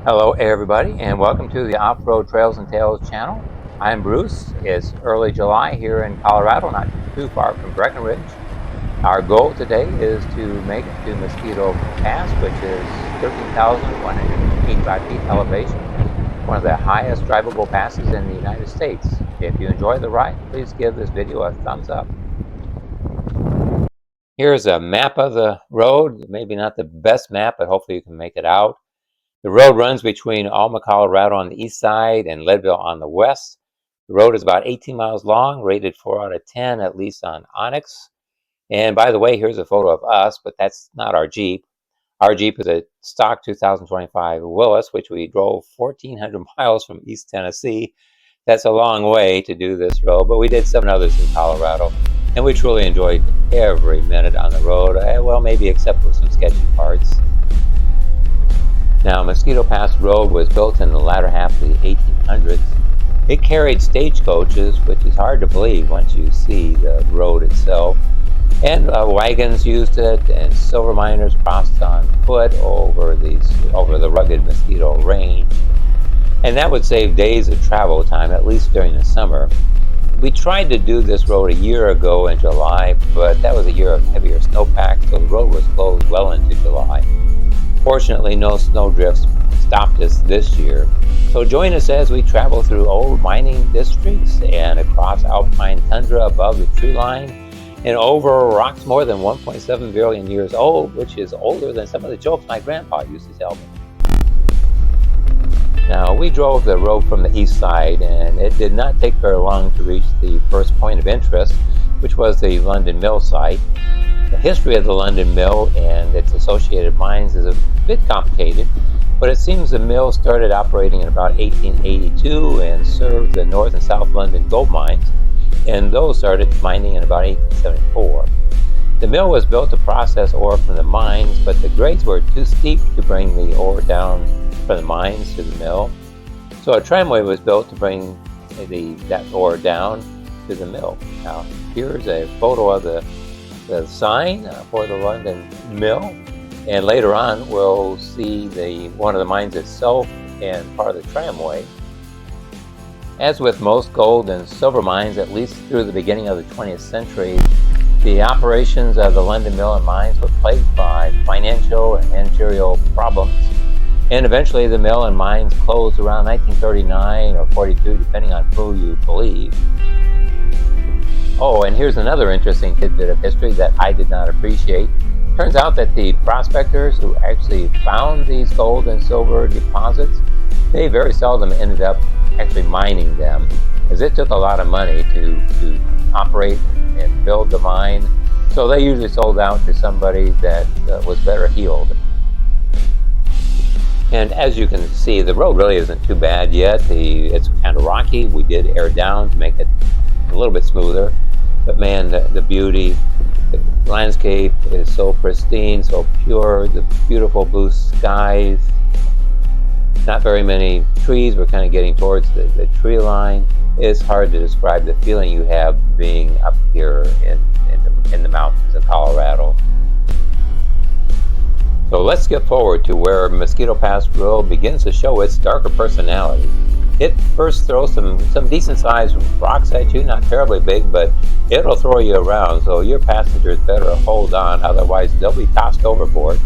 Hello everybody, and welcome to the Off-Road Trails and Tales channel. I'm Bruce. It's early July here in Colorado, not too far from Breckenridge. Our goal today is to make it to Mosquito Pass, which is 13,185 feet elevation, one of the highest drivable passes in the United States. If you enjoy the ride, please give this video a thumbs up. Here's a map of the road. Maybe not the best map, but hopefully you can make it out. The road runs between Alma, Colorado on the east side and Leadville on the west. The road is about 18 miles long, rated 4 out of 10, at least on Onyx. And by the way, here's a photo of us, but that's not our Jeep. Our Jeep is a stock 2025 Willys, which we drove 1,400 miles from East Tennessee. That's a long way to do this road, but we did 7 others in Colorado, and we truly enjoyed every minute on the road, well, maybe except for some sketchy parts. Now, Mosquito Pass Road was built in the latter half of the 1800s. It carried stagecoaches, which is hard to believe once you see the road itself. And wagons used it, and silver miners crossed on foot over the rugged Mosquito Range. And that would save days of travel time, at least during the summer. We tried to do this road a year ago in July, but that was a year of heavier snowpack, so the road was closed well into July. Fortunately, no snow drifts stopped us this year. So join us as we travel through old mining districts and across alpine tundra above the tree line and over rocks more than 1.7 billion years old, which is older than some of the jokes my grandpa used to tell me. Now, we drove the road from the east side, and it did not take very long to reach the first point of interest, which was the London Mill site. The history of the London Mill and its associated mines is a bit complicated, but it seems the mill started operating in about 1882 and served the North and South London gold mines, and those started mining in about 1874. The mill was built to process ore from the mines, but the grades were too steep to bring the ore down from the mines to the mill, so a tramway was built to bring that ore down to the mill. Now, here's a photo of the sign for the London Mill, and later on we'll see one of the mines itself and part of the tramway. As with most gold and silver mines, at least through the beginning of the 20th century, the operations of the London Mill and mines were plagued by financial and managerial problems, and eventually the mill and mines closed around 1939 or 42, depending on who you believe. Oh, and here's another interesting tidbit of history that I did not appreciate. Turns out that the prospectors who actually found these gold and silver deposits, they very seldom ended up actually mining them, as it took a lot of money to operate and build the mine. So they usually sold out to somebody that was better heeled. And as you can see, the road really isn't too bad yet. It's kind of rocky. We did air down to make it a little bit smoother, but man, the beauty, the landscape is so pristine, so pure, the beautiful blue skies, not very many trees. We're kind of getting towards the tree line. It's hard to describe the feeling you have being up here in the mountains of Colorado. So let's skip forward to where Mosquito Pass Road begins to show its darker personality. It first throws some decent sized rocks at you, not terribly big, but it'll throw you around, so your passengers better hold on, otherwise they'll be tossed overboard.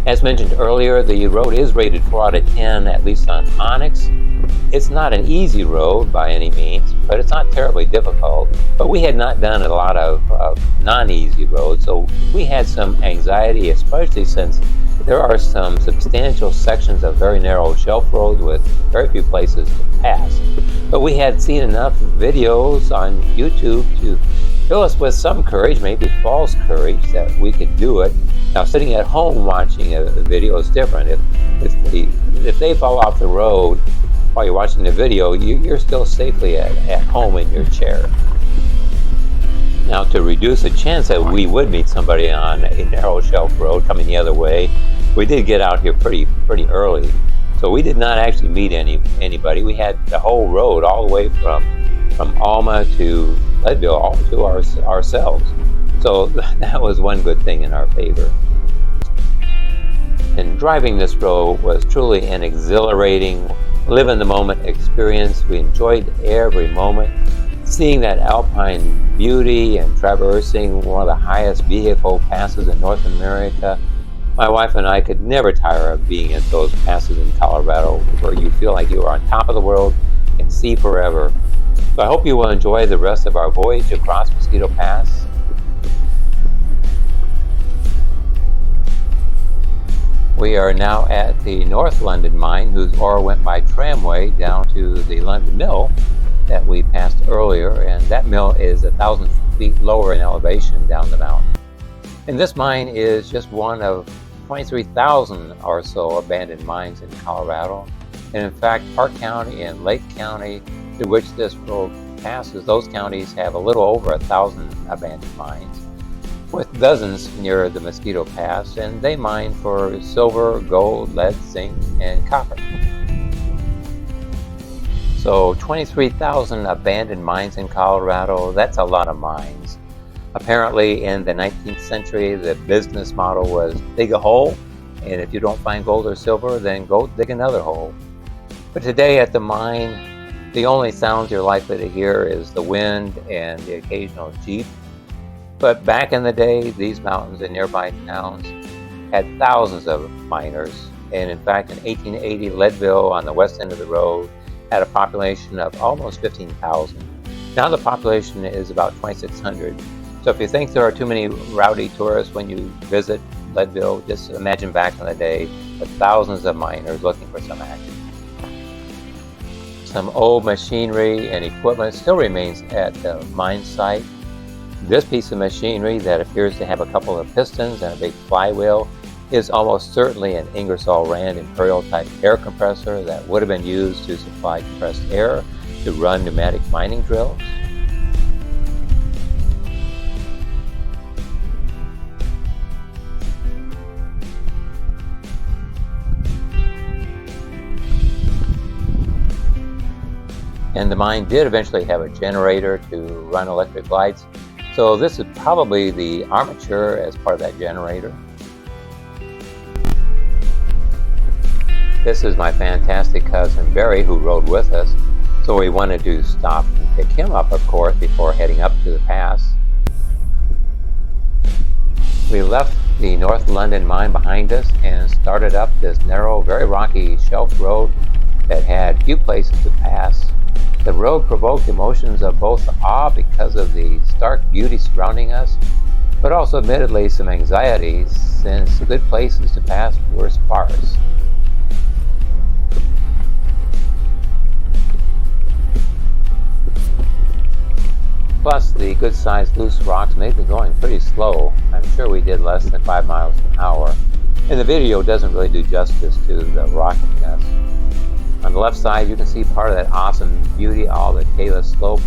As mentioned earlier, the road is rated 4 out of 10, at least on Onyx. It's not an easy road by any means, but it's not terribly difficult. But we had not done a lot of non-easy roads, so we had some anxiety, especially since there are some substantial sections of very narrow shelf roads with very few places to pass. But we had seen enough videos on YouTube to fill us with some courage, maybe false courage, that we could do it. Now, sitting at home watching a video is different. If they fall off the road, while you're watching the video, you're still safely at home in your chair. Now, to reduce the chance that we would meet somebody on a narrow shelf road coming the other way, we did get out here pretty early. So we did not actually meet anybody. We had the whole road all the way from Alma to Leadville all to ourselves. So that was one good thing in our favor. And driving this road was truly an exhilarating, live in the moment experience. We enjoyed every moment. Seeing that alpine beauty and traversing one of the highest vehicle passes in North America, my wife and I could never tire of being at those passes in Colorado where you feel like you are on top of the world and see forever. So I hope you will enjoy the rest of our voyage across Mosquito Pass. We are now at the North London mine, whose ore went by tramway down to the London Mill that we passed earlier, and that mill is 1,000 feet lower in elevation down the mountain. And this mine is just one of 23,000 or so abandoned mines in Colorado. And in fact, Park County and Lake County, through which this road passes, those counties have a little over 1,000 abandoned mines, with dozens near the Mosquito Pass, and they mine for silver, gold, lead, zinc, and copper. So 23,000 abandoned mines in Colorado, that's a lot of mines. Apparently in the 19th century, the business model was dig a hole, and if you don't find gold or silver, then go dig another hole. But today at the mine, the only sounds you're likely to hear is the wind and the occasional Jeep. But back in the day, these mountains and nearby towns had thousands of miners. And in fact, in 1880, Leadville on the west end of the road had a population of almost 15,000. Now the population is about 2,600. So if you think there are too many rowdy tourists when you visit Leadville, just imagine back in the day with thousands of miners looking for some action. Some old machinery and equipment still remains at the mine site. This piece of machinery that appears to have a couple of pistons and a big flywheel is almost certainly an Ingersoll Rand Imperial type air compressor that would have been used to supply compressed air to run pneumatic mining drills. And the mine did eventually have a generator to run electric lights. So this is probably the armature as part of that generator. This is my fantastic cousin Barry, who rode with us. So we wanted to stop and pick him up, of course, before heading up to the pass. We left the North London mine behind us and started up this narrow, very rocky shelf road that had few places to pass. The road provoked emotions of both awe because of the stark beauty surrounding us, but also admittedly some anxiety since good places to pass were sparse. Plus, the good-sized loose rocks made the going pretty slow. I'm sure we did less than 5 miles an hour, and the video doesn't really do justice to the rockiness. On the left side, you can see part of that awesome beauty, all the talus slopes.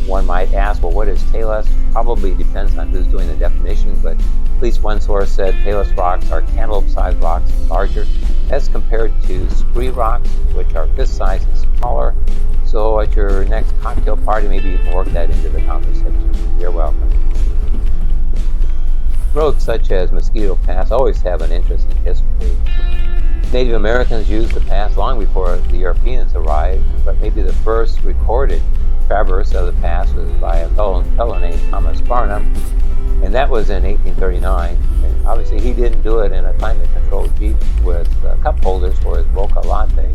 One might ask, well, what is talus? Probably depends on who's doing the definition, but at least one source said talus rocks are cantaloupe-sized rocks and larger, as compared to scree rocks, which are fist-sized and smaller. So at your next cocktail party, maybe you can work that into the conversation. You're welcome. Roads such as Mosquito Pass always have an interesting history. Native Americans used the pass long before the Europeans arrived, but maybe the first recorded traverse of the pass was by a fellow named Thomas Barnum, and that was in 1839. And obviously he didn't do it in a climate-controlled Jeep with cup holders for his mocha latte.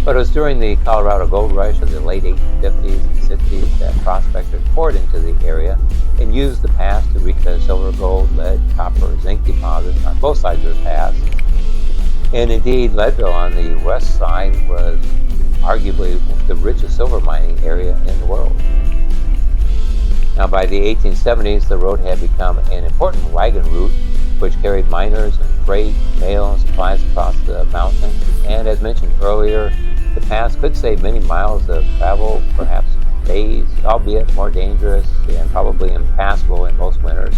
But it was during the Colorado Gold Rush of the late 1850s and 60s that prospectors poured into the area and used the pass to reach the silver, gold, lead, copper, zinc deposits on both sides of the pass. And indeed, Leadville on the west side was arguably the richest silver mining area in the world. Now, by the 1870s, the road had become an important wagon route which carried miners and freight, mail, and supplies across the mountain. And as mentioned earlier, the pass could save many miles of travel, perhaps days, albeit more dangerous and probably impassable in most winters.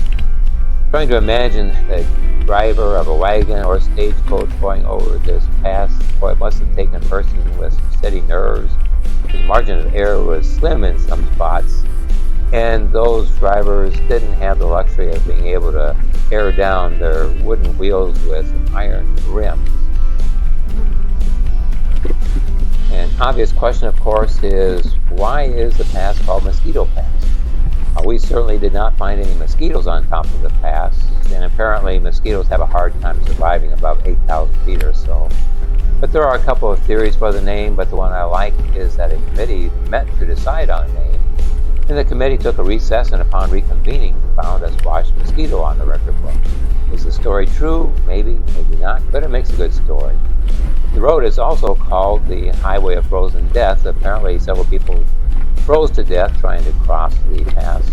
Trying to imagine the driver of a wagon or stagecoach going over this pass, boy, it must have taken a person with steady nerves. The margin of error was slim in some spots, and those drivers didn't have the luxury of being able to air down their wooden wheels with iron rims. An obvious question, of course, is why is the pass called Mosquito Pass? We certainly did not find any mosquitoes on top of the pass, and apparently mosquitoes have a hard time surviving above 8,000 feet or so. But there are a couple of theories for the name, but the one I like is that a committee met to decide on a name, and the committee took a recess and upon reconvening found a squashed mosquito on the record book. Is the story true? Maybe, maybe not, but it makes a good story. The road is also called the Highway of Frozen Death. Apparently several people froze to death trying to cross the pass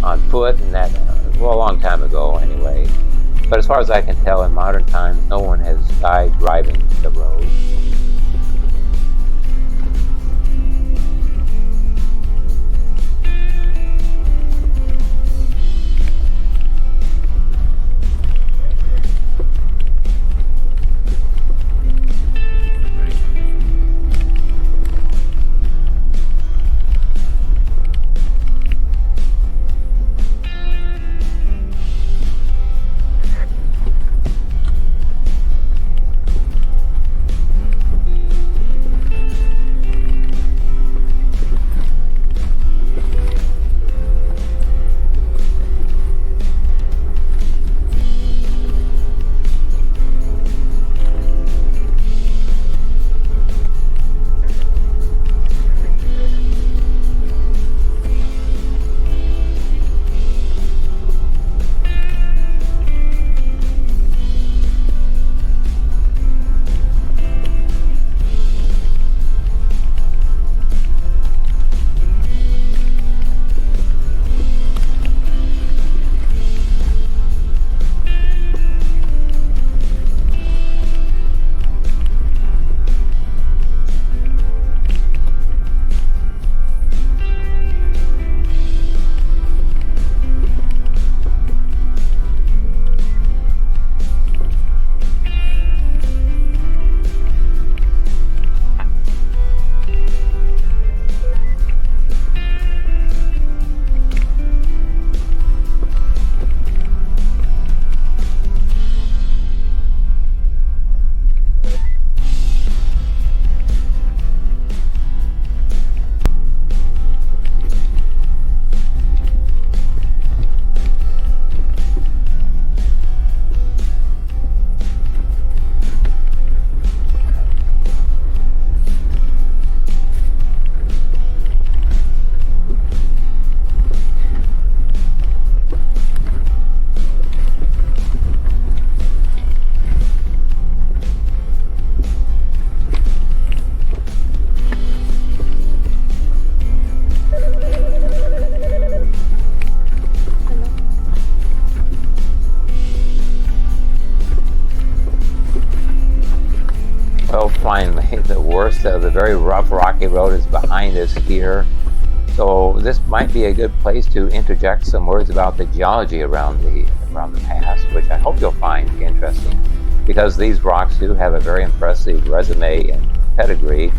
on foot, and that, well, a long time ago anyway. But as far as I can tell, in modern times, no one has died driving the road. Well, finally, the worst of the very rough, rocky road is behind us here. So this might be a good place to interject some words about the geology around the pass, which I hope you'll find interesting, because these rocks do have a very impressive resume and pedigree.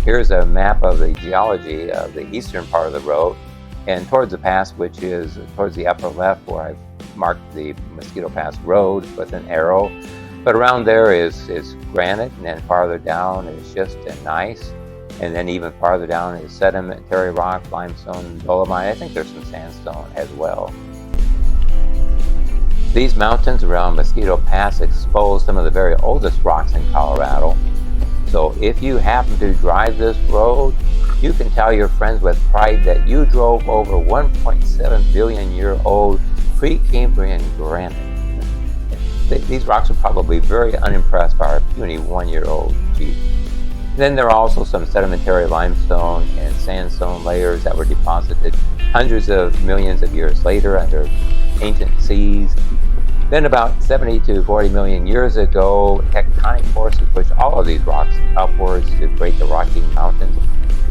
Here's a map of the geology of the eastern part of the road, and towards the pass, which is towards the upper left, where I've marked the Mosquito Pass Road with an arrow. But around there is granite, and then farther down is schist and gneiss, and then even farther down is sedimentary rock, limestone, dolomite. I think there's some sandstone as well. These mountains around Mosquito Pass expose some of the very oldest rocks in Colorado. So if you happen to drive this road, you can tell your friends with pride that you drove over 1.7 billion year old Precambrian granite. These rocks are probably very unimpressed by our puny 1-year-old Jeep. Then there are also some sedimentary limestone and sandstone layers that were deposited hundreds of millions of years later under ancient seas. Then about 70 to 40 million years ago, tectonic forces pushed all of these rocks upwards to create the Rocky Mountains.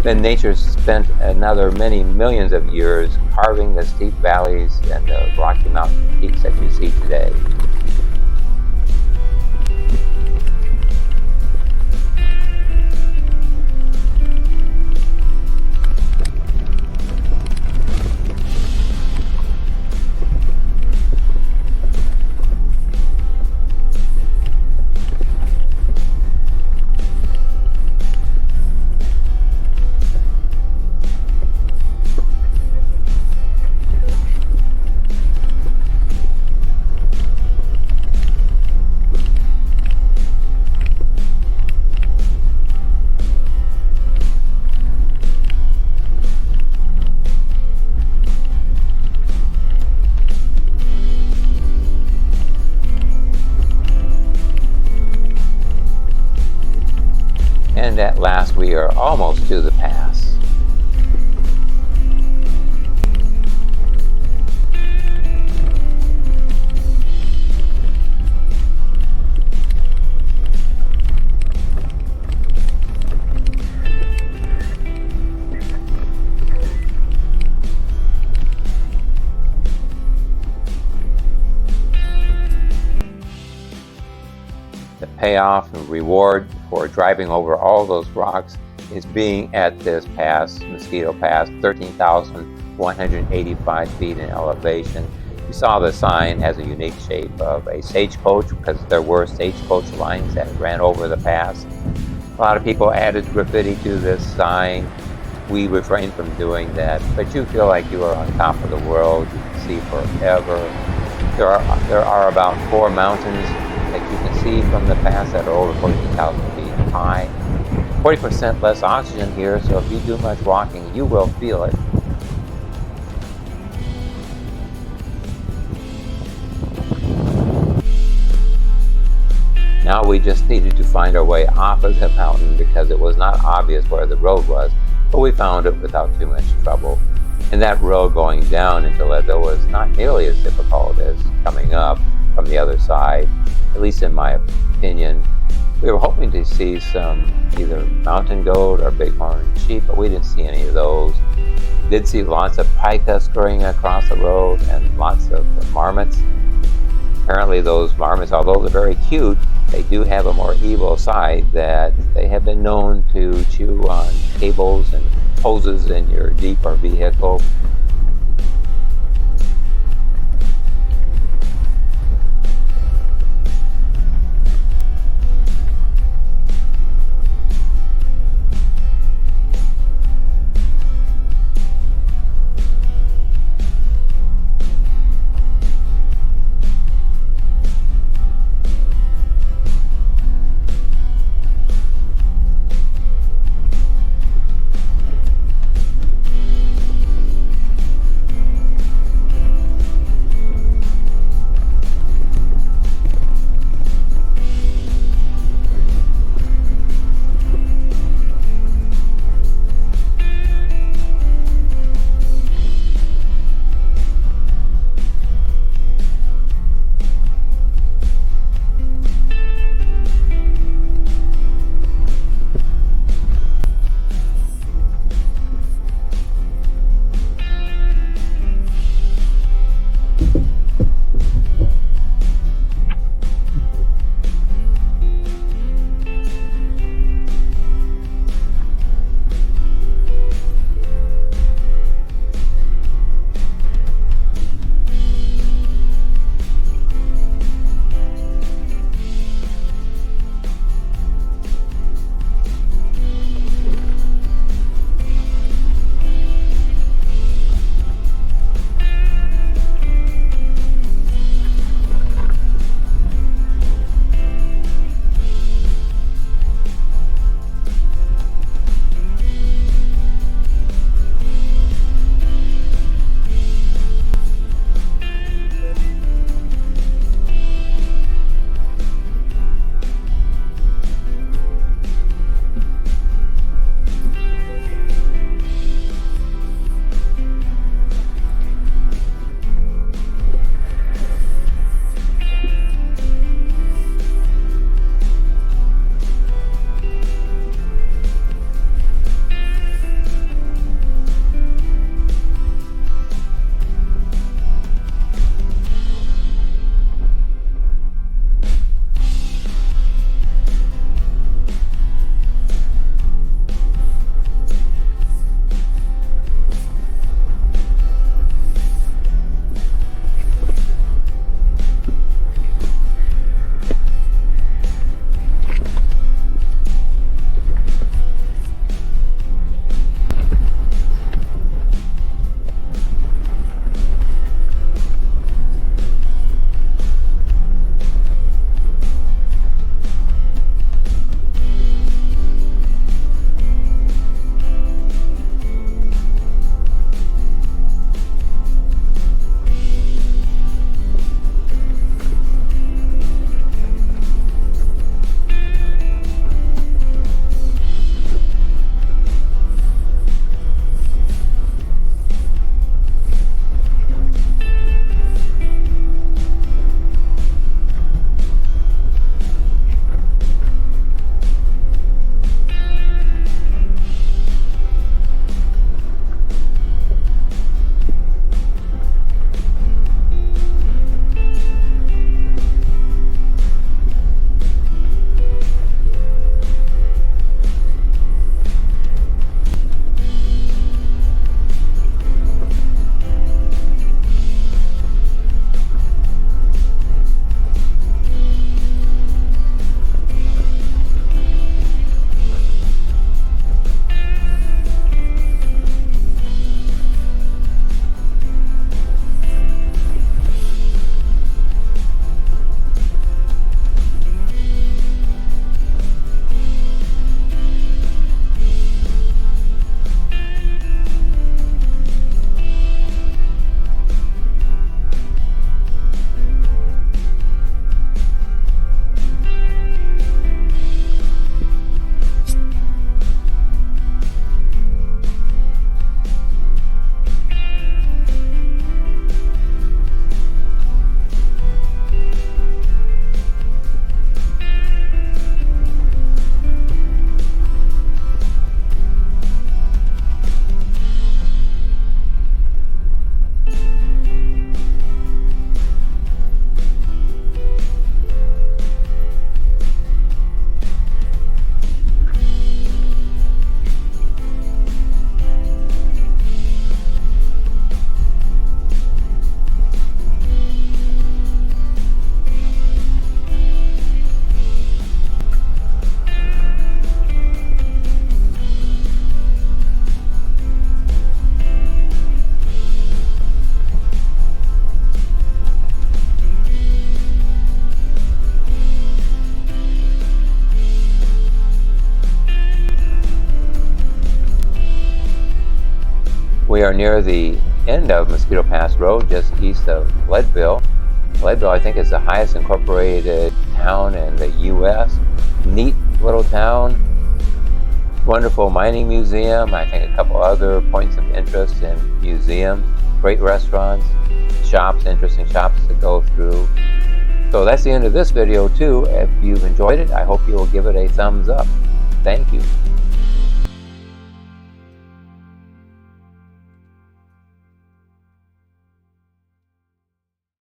Then nature spent another many millions of years carving the steep valleys and the Rocky Mountain peaks that you see today. And at last we are almost to the pass. The payoff and reward for driving over all those rocks is being at this pass, Mosquito Pass, 13,185 feet in elevation. You saw the sign has a unique shape of a stagecoach because there were stagecoach lines that ran over the pass. A lot of people added graffiti to this sign. We refrained from doing that, but you feel like you are on top of the world. You can see forever. There are about 4 mountains that you can see from the pass that are over 14,000 feet high. 40% less oxygen here, so if you do much walking, you will feel it. Now we just needed to find our way off of the mountain because it was not obvious where the road was, but we found it without too much trouble. And that road going down into Leadville was not nearly as difficult as coming up from the other side, at least in my opinion. We were hoping to see some either mountain goat or bighorn sheep, but we didn't see any of those. Did see lots of pika scurrying across the road and lots of marmots. Apparently those marmots, although they're very cute, they do have a more evil side that they have been known to chew on cables and hoses in your Jeep or vehicle. We are near the end of Mosquito Pass Road, just east of Leadville. Leadville, I think, is the highest incorporated town in the U.S. Neat little town. Wonderful mining museum. I think a couple other points of interest in museum. Great restaurants, shops, interesting shops to go through. So that's the end of this video too. If you've enjoyed it, I hope you will give it a thumbs up. Thank you.